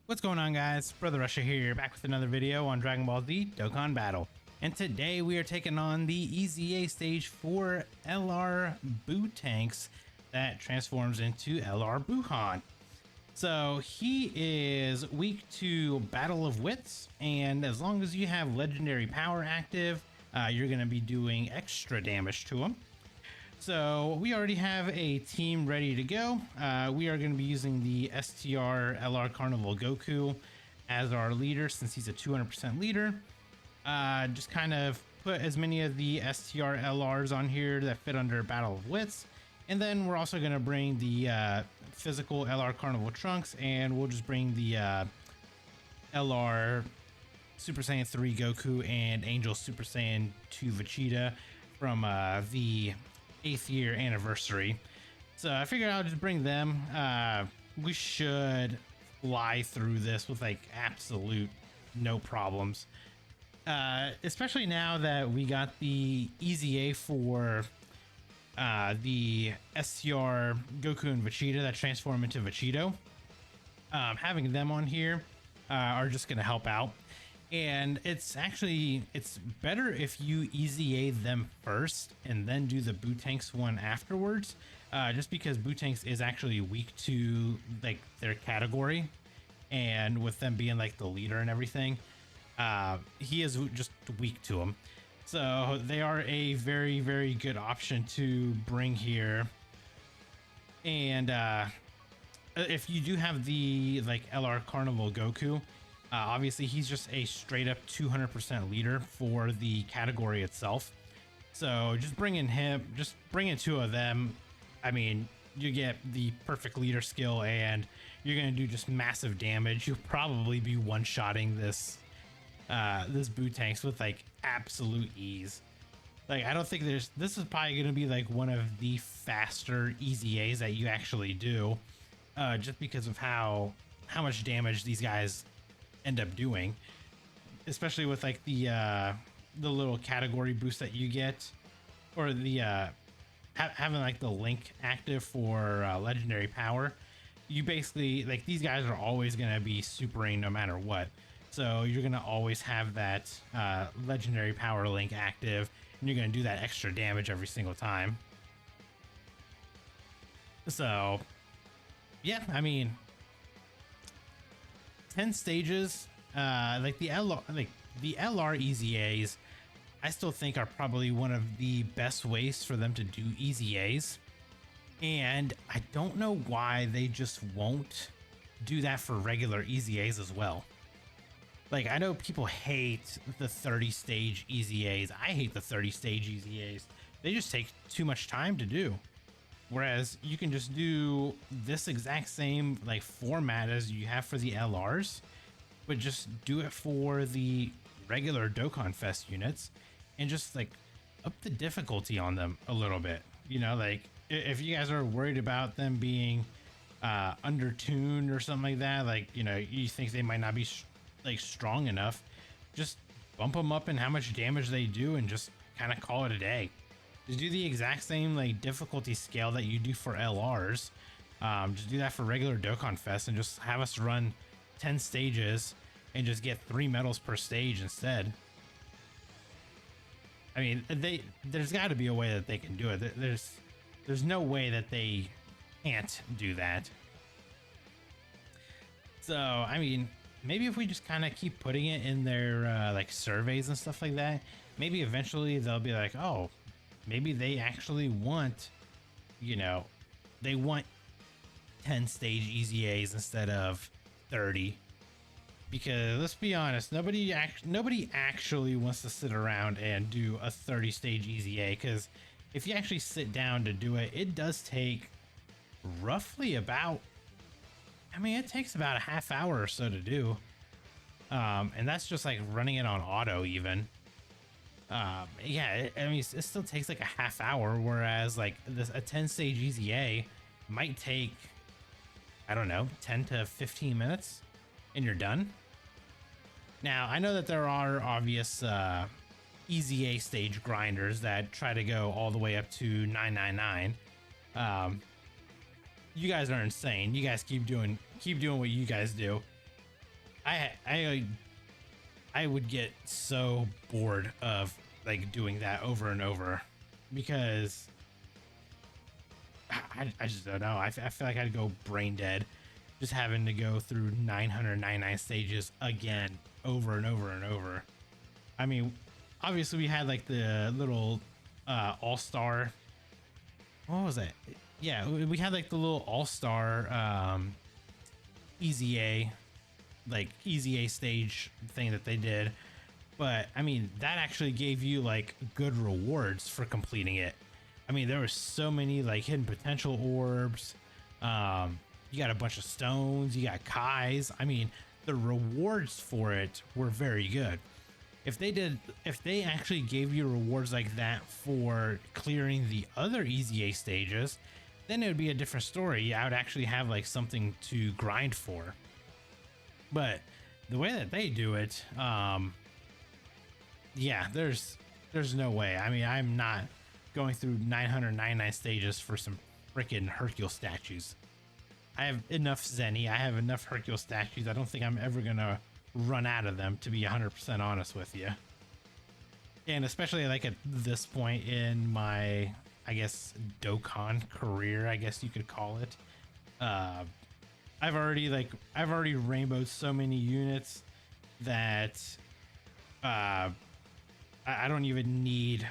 What's going on, guys? Brother Russia here, back with another video on Dragon Ball Z Dokkan Battle. And today we are taking on the EZA stage for LR BUUTENKS that transforms into LR Buhan. So he is weak to Battle of Wits, and as long as you have legendary power active, you're going to be doing extra damage to him. So we already have a team ready to go. We are going to be using the STR LR Carnival Goku as our leader, since he's a 200% leader. Just kind of put as many of the STR LRs on here that fit under Battle of Wits. And then we're also going to bring the physical LR Carnival Trunks, and we'll just bring the LR Super Saiyan 3 Goku and Angel Super Saiyan 2 Vegeta from the 8th year anniversary. So I figured I'll just bring them. We should fly through this with like absolute no problems, especially now that we got the EZA for the STR Goku and Vegeta that transform into Vegito. Having them on here are just going to help out. And it's better if you EZA them first and then do the BUUTENKS one afterwards, just because BUUTENKS is actually weak to like their category, and with them being like the leader and everything, he is just weak to them. So they are a very, very good option to bring here. And if you do have the like LR Carnival Goku, obviously he's just a straight up 200% leader for the category itself. So just bringing two of them, I mean, you get the perfect leader skill, and you're going to do just massive damage. You'll probably be one-shotting this BUUTENKS with like absolute ease. Like, I don't think this is probably going to be like one of the faster EZAs that you actually do, just because of how much damage these guys end up doing, especially with like the little category boost that you get, or the having like the link active for legendary power. You basically, like, these guys are always going to be supering no matter what, so you're going to always have that legendary power link active, and you're going to do that extra damage every single time. So yeah, I mean, 10 stages, like the LR EZAs, I still think are probably one of the best ways for them to do EZAs, and I don't know why they just won't do that for regular EZAs as well. Like, I know people hate the 30 stage EZAs. I hate the 30 stage EZAs. They just take too much time to do. Whereas you can just do this exact same like format as you have for the LRs, but just do it for the regular Dokkan Fest units, and just like up the difficulty on them a little bit. You know, like if you guys are worried about them being undertuned or something like that, like, you know, you think they might not be like strong enough, just bump them up in how much damage they do and just kind of call it a day. Just do the exact same like difficulty scale that you do for LRs. Just do that for regular Dokkan Fest, and just have us run 10 stages and just get 3 medals per stage instead. I mean, there's got to be a way that they can do it. There's no way that they can't do that. So I mean, maybe if we just kind of keep putting it in their like surveys and stuff like that, maybe eventually they'll be like, oh, maybe they actually want, you know, they want 10 stage EZAs instead of 30. Because let's be honest, nobody actually wants to sit around and do a 30 stage EZA, because if you actually sit down to do it, it does take roughly about, I mean, it takes about a half hour or so to do. And that's just like running it on auto even. Yeah, I mean, it still takes like a half hour, whereas like a 10 stage EZA might take, I don't know, 10 to 15 minutes and you're done. Now, I know that there are obvious EZA stage grinders that try to go all the way up to 999. You guys are insane. You guys keep doing what you guys do. I would get so bored of like doing that over and over because I just don't know. I feel like I'd go brain dead just having to go through 999 stages again over and over and over. I mean, obviously we had like the little all-star, what was it? Yeah, we had like the little all-star EZA, like EZA stage thing that they did, but I mean that actually gave you like good rewards for completing it. I mean, there were so many like hidden potential orbs. You got a bunch of stones, you got Kais. I mean, the rewards for it were very good. If they actually gave you rewards like that for clearing the other EZA stages, then it would be a different story. I would actually have like something to grind for. But the way that they do it, yeah, there's no way. I mean, I'm not going through 999 stages for some freaking Hercule statues. I have enough Zenny, I have enough Hercule statues. I don't think I'm ever gonna run out of them, to be 100% honest with you. And especially like at this point in my, I guess, Dokkan career, I guess you could call it. I've already rainbowed so many units that I don't even need,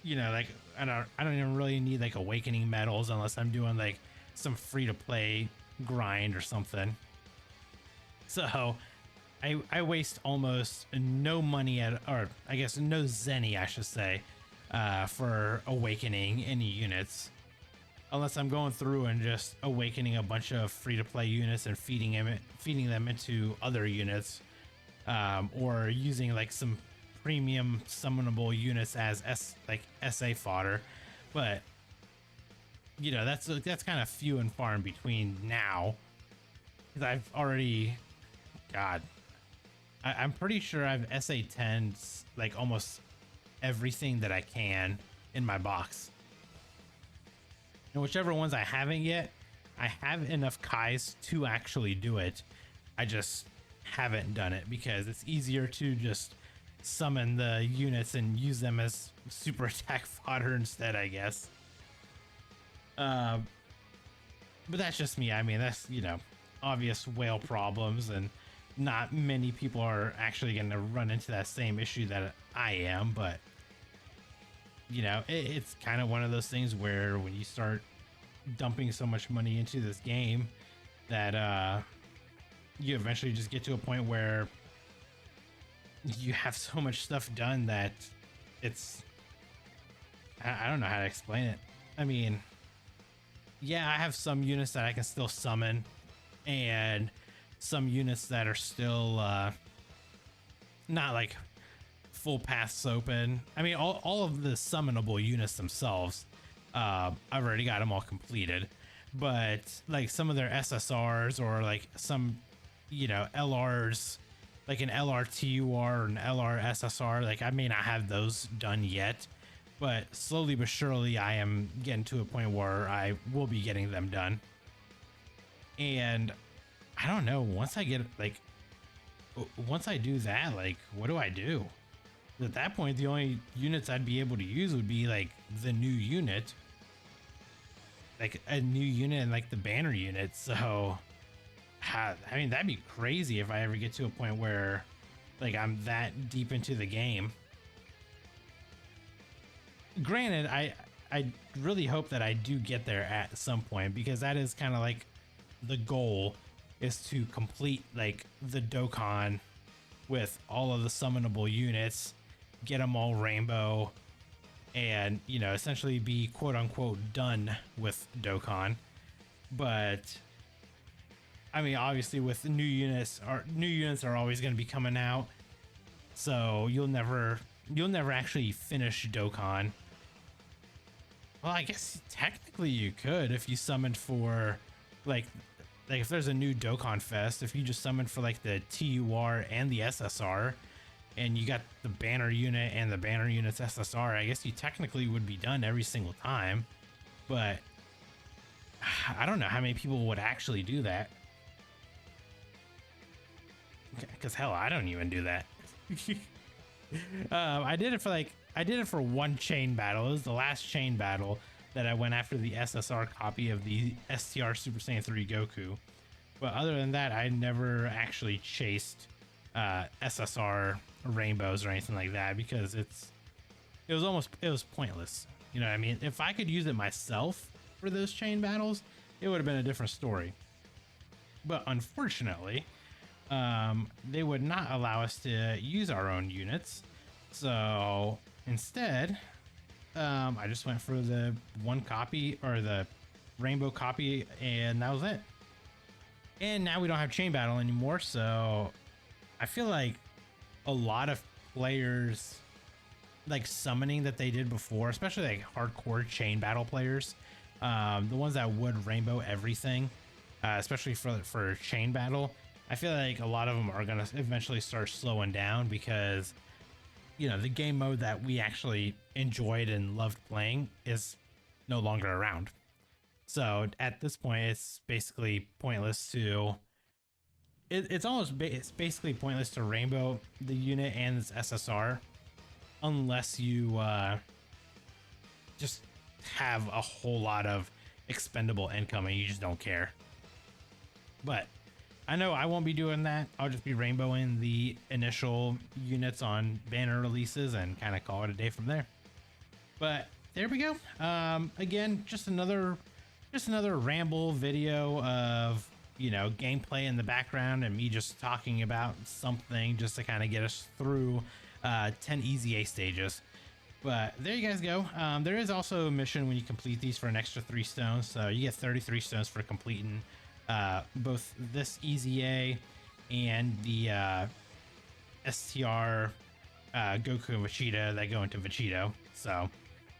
you know, like I don't even really need like awakening medals unless I'm doing like some free to play grind or something. So I waste almost no money or I guess no Zenny, I should say, for awakening any units, unless I'm going through and just awakening a bunch of free to play units and feeding them into other units, or using like some premium summonable units as SA fodder. But you know, that's kind of few and far in between now, because I've already, God, I'm pretty sure I've SA10'd like almost everything that I can in my box. And whichever ones I haven't yet, I have enough Kais to actually do it. I just haven't done it because it's easier to just summon the units and use them as super attack fodder instead, I guess. But that's just me. I mean, that's, you know, obvious whale problems, and not many people are actually going to run into that same issue that I am. But you know, it's kind of one of those things where when you start dumping so much money into this game that you eventually just get to a point where you have so much stuff done that it's, I don't know how to explain it. I mean, yeah, I have some units that I can still summon and some units that are still not like full paths open. I mean, all of the summonable units themselves, I've already got them all completed, but like some of their SSRs or like some, you know, LRs, like an LRTUR or an LR SSR, like I may not have those done yet, but slowly but surely I am getting to a point where I will be getting them done. And I don't know, once I get like, once I do that, like, what do I do? At that point, the only units I'd be able to use would be like the new unit, like a new unit and like the banner unit. So I mean, that'd be crazy if I ever get to a point where like I'm that deep into the game. Granted, I really hope that I do get there at some point, because that is kind of like the goal, is to complete like the Dokkan with all of the summonable units, get them all rainbow, and, you know, essentially be quote unquote done with Dokkan. But I mean, obviously with new units are always going to be coming out, so you'll never actually finish Dokkan. Well, I guess technically you could if you summoned for like if there's a new Dokkan Fest, if you just summoned for like the TUR and the SSR, and you got the banner unit and the banner unit's SSR, I guess you technically would be done every single time. But I don't know how many people would actually do that. because hell, I don't even do that. I did it for one chain battle. It was the last chain battle that I went after the SSR copy of the STR Super Saiyan 3 Goku. But other than that, I never actually chased SSR rainbows or anything like that, because it was pointless. You know what I mean? If I could use it myself for those chain battles, it would have been a different story. But unfortunately, they would not allow us to use our own units. So instead, I just went for the one copy, or the rainbow copy, and that was it. And now we don't have chain battle anymore, so I feel like a lot of players, like summoning that they did before, especially like hardcore chain battle players, the ones that would rainbow everything, especially for chain battle, I feel like a lot of them are gonna eventually start slowing down, because you know, the game mode that we actually enjoyed and loved playing is no longer around. So at this point, it's basically pointless to. It's basically pointless to rainbow the unit and its SSR, unless you just have a whole lot of expendable income and you just don't care. But I know I won't be doing that. I'll just be rainbowing the initial units on banner releases and kind of call it a day from there. But there we go. Again, just another ramble video of, you know, gameplay in the background and me just talking about something just to kind of get us through 10 EZA stages. But there you guys go. There is also a mission when you complete these for an extra 3 stones. So you get 33 stones for completing both this EZA and the STR Goku and Vegeta that go into Vegito. So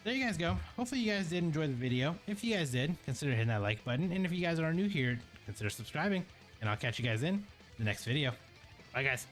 there you guys go. Hopefully you guys did enjoy the video. If you guys did, consider hitting that like button. And if you guys are new here, consider subscribing. And I'll catch you guys in the next video. Bye, guys.